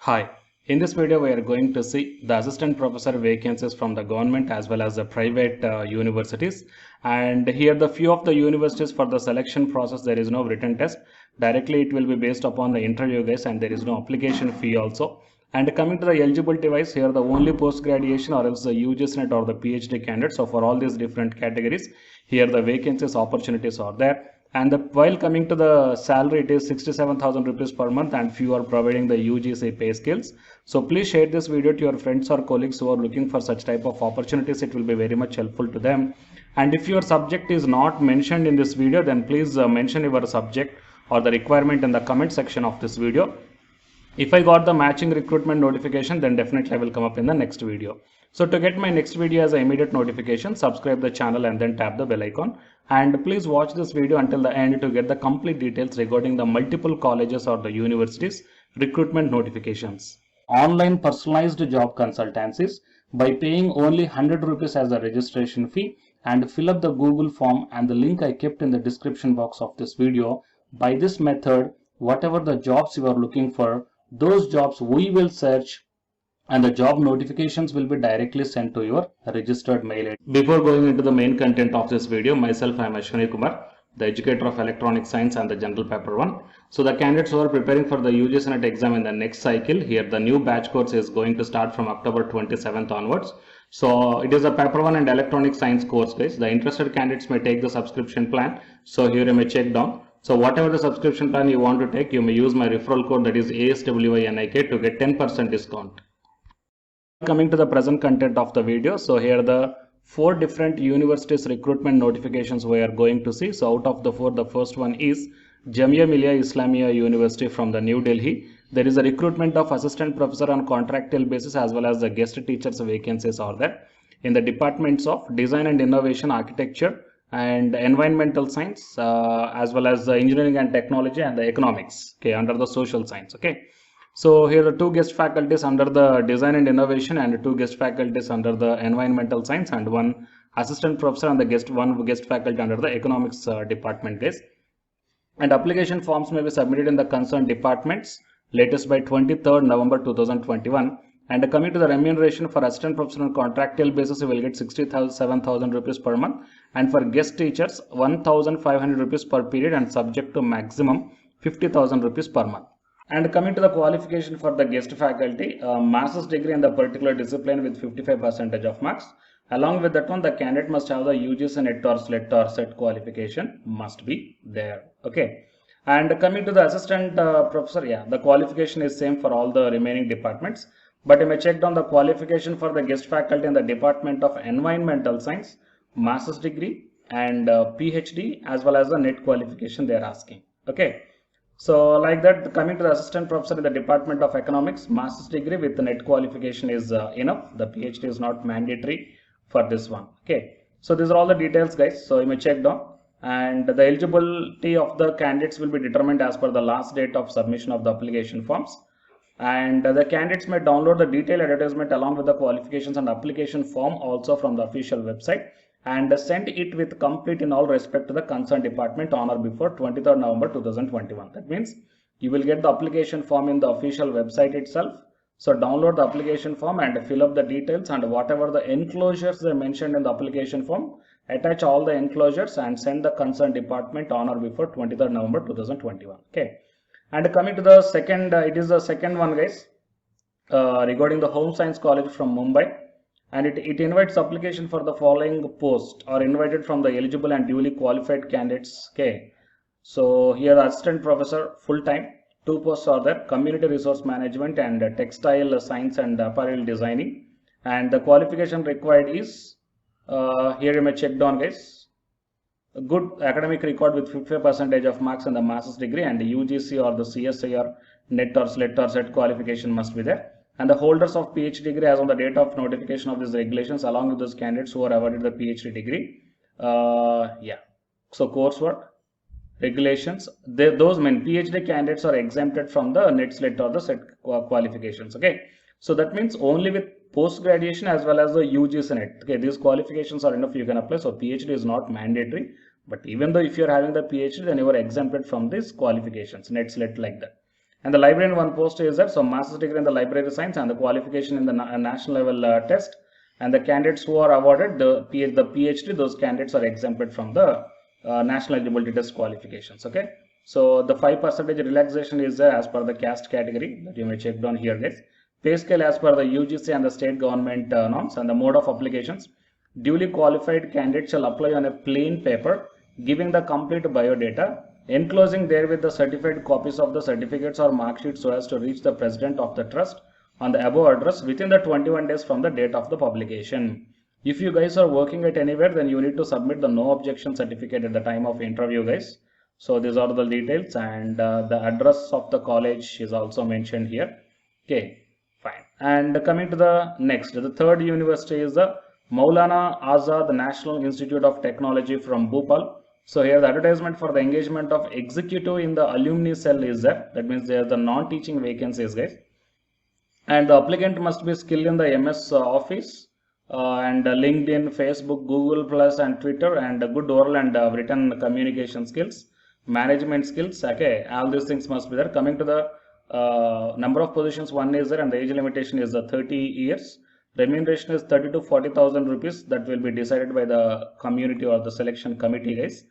Hi, in this video we are going to see the assistant professor vacancies from the government as well as the private universities. And here the few of the universities for the selection process, there is no written test. Directly it will be based upon the interview guys, and there is no application fee also. And coming to the eligibility wise, here the only post graduation or else the UGC or the PhD candidate. So for all these different categories, here the vacancies opportunities are there. And while coming to the salary, it is 67,000 rupees per month, and few are providing the UGC pay scales. So please share this video to your friends or colleagues who are looking for such type of opportunities. It will be very much helpful to them. And if your subject is not mentioned in this video, then please mention your subject or the requirement in the comment section of this video. If I got the matching recruitment notification, then definitely I will come up in the next video. So to get my next video as an immediate notification, subscribe the channel and then tap the bell icon. And please watch this video until the end to get the complete details regarding the multiple colleges or the universities recruitment notifications. Online personalized job consultancies by paying only 100 rupees as a registration fee, and fill up the Google form and the link I kept in the description box of this video. By this method, whatever the jobs you are looking for, those jobs we will search and the job notifications will be directly sent to your registered mail ID. Before going into the main content of this video, myself I am Ashwani Kumar, the educator of electronic science and the general paper 1. So the candidates who are preparing for the UGC NET exam in the next cycle, here the new batch course is going to start from October 27th onwards. So it is a paper 1 and electronic science course guys. The interested candidates may take the subscription plan. So here you may check down. So whatever the subscription plan you want to take, you may use my referral code, that is ASWINIK, to get 10% discount. Coming to the present content of the video, so here the 4 different universities recruitment notifications we are going to see. So out of the 4, the first one is Jamia Millia Islamia University from the New Delhi. There is a recruitment of assistant professor on contractual basis as well as the guest teachers vacancies are there in the departments of design and innovation, architecture and environmental science, as well as the engineering and technology and the economics, okay, under the social science. Okay, so here are 2 guest faculties under the design and innovation and 2 guest faculties under the environmental science, and 1 assistant professor and the 1 guest faculty under the economics department guys. And application forms may be submitted in the concerned departments latest by 23rd November 2021. And coming to the remuneration, for assistant professor on contractual basis, you will get 67,000 rupees per month, and for guest teachers 1,500 rupees per period, and subject to maximum 50,000 rupees per month. And coming to the qualification for the guest faculty, master's degree in the particular discipline with 55% of marks. Along with that one, the candidate must have the UGC NET or SLET or SET qualification must be there. Okay. And coming to the assistant professor, yeah, the qualification is same for all the remaining departments. But you may check down the qualification for the guest faculty in the Department of Environmental Science, master's degree and PhD, as well as the NET qualification they are asking. Okay. So like that, coming to the assistant professor in the Department of Economics, master's degree with the NET qualification is enough. The PhD is not mandatory for this one. Okay. So these are all the details guys. So you may check down, and the eligibility of the candidates will be determined as per the last date of submission of the application forms. And the candidates may download the detailed advertisement along with the qualifications and application form also from the official website, and send it with complete in all respect to the concerned department on or before 23rd November 2021. That means you will get the application form in the official website itself. So download the application form and fill up the details, and whatever the enclosures they mentioned in the application form, attach all the enclosures and send the concerned department on or before 23rd November 2021. Okay. And coming to the second, it is the second one guys, regarding the Home Science College from Mumbai, and it invites application for the following post are invited from the eligible and duly qualified candidates. Okay, so here assistant professor full time, 2 posts are there, community resource management and textile science and apparel designing, and the qualification required is here you may check down guys, a good academic record with 55% of marks in the master's degree, and the UGC or the CSI or NET or SLET or SET qualification must be there. And the holders of PhD degree as on the date of notification of these regulations, along with those candidates who are awarded the PhD degree. Yeah. So coursework, regulations, those mean PhD candidates are exempted from the NET, SLET or the SET qualifications. Okay. So that means only with post graduation as well as the UGC NET. Okay. These qualifications are enough, you can apply. So PhD is not mandatory. But even though if you are having the PhD, then you are exempted from these qualifications, NET, SLET like that. And the librarian one post is that, so master's degree in the library science and the qualification in the national level test. And the candidates who are awarded the PhD, those candidates are exempted from the national eligibility test qualifications. Okay. So the 5% relaxation is as per the caste category that you may check down here, guys. Pay scale as per the UGC and the state government norms, and the mode of applications. Duly qualified candidates shall apply on a plain paper, giving the complete biodata, enclosing therewith the certified copies of the certificates or mark sheets so as to reach the president of the trust on the above address within the 21 days from the date of the publication. If you guys are working at anywhere, then you need to submit the no objection certificate at the time of interview, guys. So these are the details, and the address of the college is also mentioned here. Okay, fine. And coming to the next, the third university is the Maulana Azad National Institute of Technology from Bhopal. So here the advertisement for the engagement of executive in the alumni cell is there. That means there are the non-teaching vacancies, guys. And the applicant must be skilled in the MS Office and LinkedIn, Facebook, Google Plus, and Twitter, and good oral and written communication skills, management skills. Okay, all these things must be there. Coming to the number of positions, one is there, and the age limitation is 30 years. Remuneration is 30 to 40,000 rupees. That will be decided by the community or the selection committee, guys.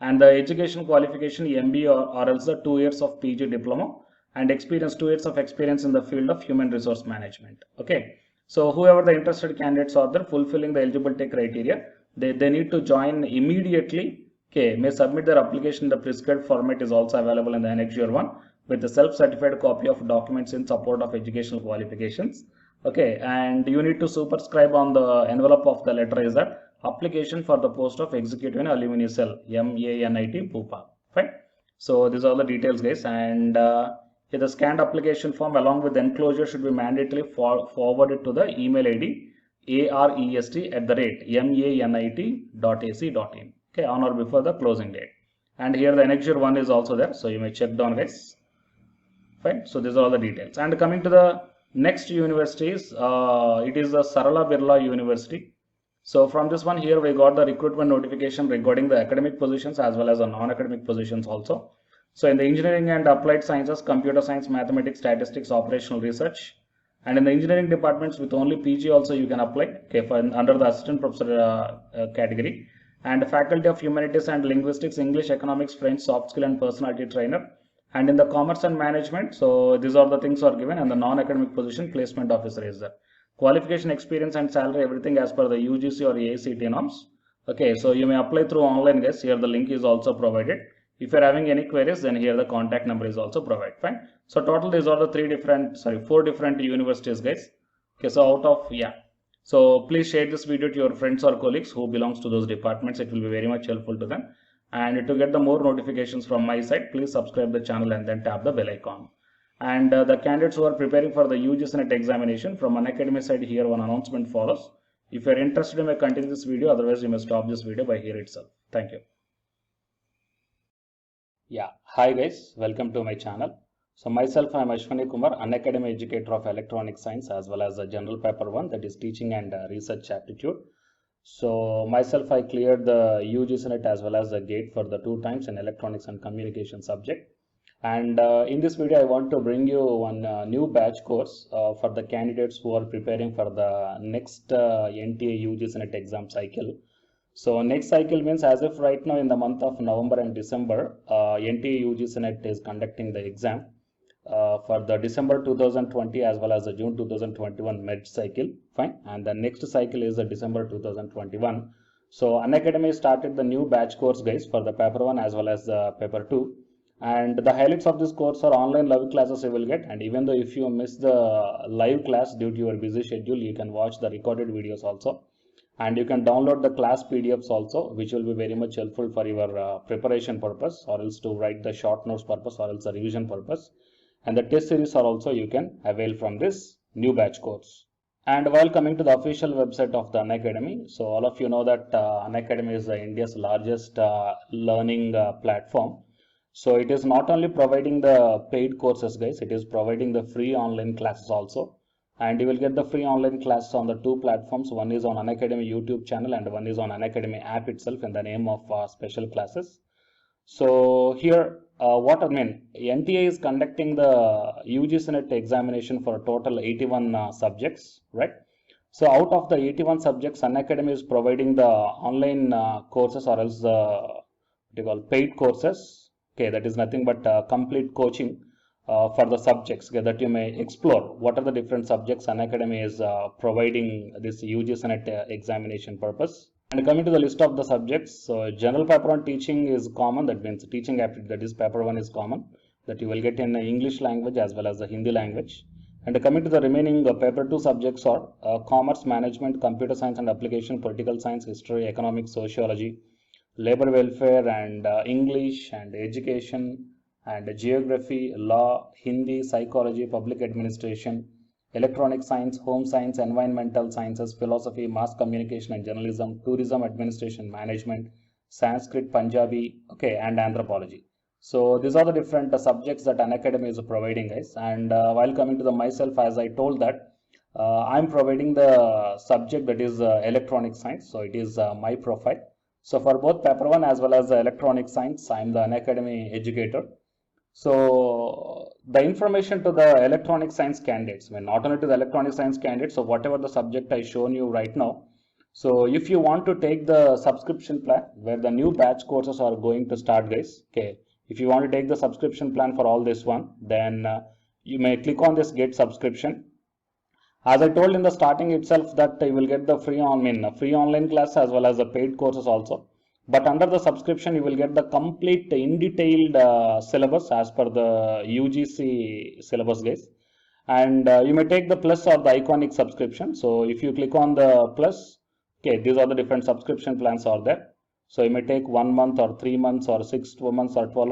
And the education qualification MBA or else the 2 years of PG diploma, and experience 2 years of experience in the field of human resource management. Okay, so whoever the interested candidates are there fulfilling the eligibility criteria, they need to join immediately. Okay, may submit their application in the prescribed format is also available in the annexure 1 with the self-certified copy of documents in support of educational qualifications. Okay, and you need to superscribe on the envelope of the letter is that application for the post of executive in alumni cell, MANIT Bhopal. Fine. So these are the details, guys, and the scanned application form along with the enclosure should be mandatorily forwarded to the email ID arest@manit.ac.in. Okay, on or before the closing date. And here the annexure 1 is also there, so you may check down, guys. Fine. So these are all the details. And coming to the next universities, it is the Sarala Birla University. So from this one here we got the recruitment notification regarding the academic positions as well as the non-academic positions also. So in the engineering and applied sciences, computer science, mathematics, statistics, operational research, and in the engineering departments with only PG also you can apply, okay, for under the assistant professor category, and faculty of humanities and linguistics, English, economics, French, soft skill and personality trainer, and in the commerce and management. So these are the things are given, and the non-academic position placement officer is there. Qualification, experience and salary, everything as per the UGC or AICTE norms. Okay, so you may apply through online, guys. Here the link is also provided. If you're having any queries, then here the contact number is also provided. Fine. So total these are the four different universities, guys. Okay, so out of, yeah. So please share this video to your friends or colleagues who belongs to those departments. It will be very much helpful to them. And to get the more notifications from my side, please subscribe the channel and then tap the bell icon. And the candidates who are preparing for the UGC NET examination from Unacademy side, here one announcement follows. If you are interested, you may continue this video. Otherwise, you may stop this video by here itself. Thank you. Yeah, hi guys, welcome to my channel. So myself, I am Ashwani Kumar, Unacademy educator of electronic science as well as the general paper 1, that is teaching and research aptitude. So myself, I cleared the UGC NET as well as the GATE for the 2 times in electronics and communication subject. And in this video, I want to bring you one new batch course for the candidates who are preparing for the next NTA UGC NET exam cycle. So next cycle means as if right now in the month of November and December, NTA UGC NET is conducting the exam for the December 2020 as well as the June 2021 med cycle. Fine. And the next cycle is the December 2021. So Unacademy started the new batch course, guys, for the paper 1 as well as the paper 2. And the highlights of this course are online live classes you will get. And even though if you miss the live class due to your busy schedule, you can watch the recorded videos also. And you can download the class PDFs also, which will be very much helpful for your preparation purpose, or else to write the short notes purpose, or else the revision purpose. And the test series are also you can avail from this new batch course. And while coming to the official website of the Unacademy, so all of you know that Unacademy is India's largest learning platform. So it is not only providing the paid courses, guys, it is providing the free online classes also. And you will get the free online classes on the 2 platforms. One is on Unacademy YouTube channel and one is on Unacademy app itself in the name of special classes. So here what I mean, NTA is conducting the UGC NET examination for a total 81 subjects, right? So out of the 81 subjects, Unacademy is providing the online courses or else the what you call paid courses. Okay, that is nothing but complete coaching for the subjects, okay, that you may explore. What are the different subjects Unacademy is providing this UGC NET examination purpose? And coming to the list of the subjects, so general paper 1 teaching is common, that means teaching aptitude, that is paper 1 is common, that you will get in English language as well as the Hindi language. And coming to the remaining paper 2 subjects are commerce, management, computer science and application, political science, history, economics, sociology, labor welfare and English and education and geography, law, Hindi, psychology, public administration, electronic science, home science, environmental sciences, philosophy, mass communication and journalism, tourism, administration, management, Sanskrit, Punjabi, okay, and anthropology. So these are the different subjects that Unacademy is providing, guys. And while coming to the myself, as I told that I'm providing the subject that is electronic science. So it is my profile. So for both paper 1 as well as electronic science, I am the Unacademy educator. So the information to the electronic science candidates, when not only to the electronic science candidates, so whatever the subject I shown you right now. So if you want to take the subscription plan where the new batch courses are going to start, guys, okay, if you want to take the subscription plan for all this one, then you may click on this get subscription. As I told in the starting itself that you will get the free online class as well as the paid courses also. But under the subscription, you will get the complete in detailed syllabus as per the UGC syllabus, guys. And you may take the plus or the iconic subscription. So if you click on the plus, okay, these are the different subscription plans are there. So you may take 1 month or 3 months or 6 months or 12